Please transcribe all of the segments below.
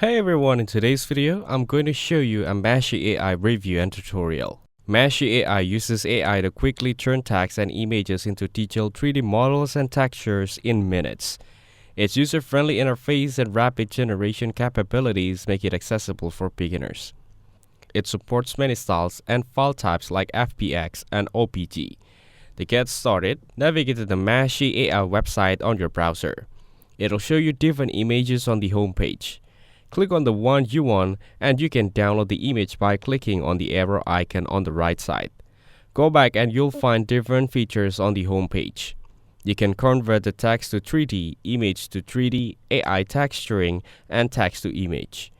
Hey everyone, in today's video, I'm going to show you a Meshy AI review and tutorial. Meshy AI uses AI to quickly turn text and images into detailed 3D models and textures in minutes. Its user-friendly interface and rapid generation capabilities make it accessible for beginners. It supports many styles and file types like FBX and OPG. To get started, navigate to the Meshy AI website on your browser. It'll show you different images on the home page. Click on the one you want and you can download the image by clicking on the arrow icon on the right side. Go back and you'll find different features on the home page. You can convert the text to 3D, image to 3D, AI texturing, and text to image.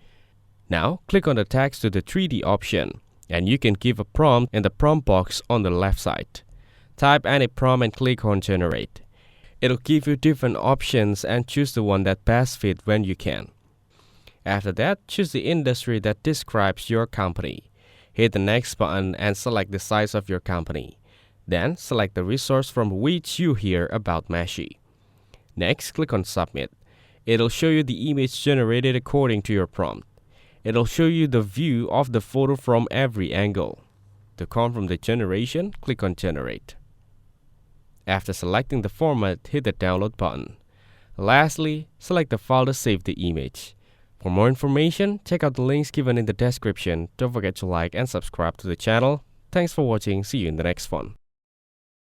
Now, click on the text to the 3D option, and you can give a prompt in the prompt box on the left side. Type any prompt and click on Generate. It'll give you different options and choose the one that best fits when you can. After that, choose the industry that describes your company. Hit the next button and select the size of your company. Then, select the resource from which you hear about Meshy. Next, click on Submit. It'll show you the image generated according to your prompt. It'll show you the view of the photo from every angle. To confirm the generation, click on Generate. After selecting the format, hit the Download button. Lastly, select the file to save the image. For more information, check out the links given in the description. Don't forget to like and subscribe to the channel. Thanks for watching. See you in the next one.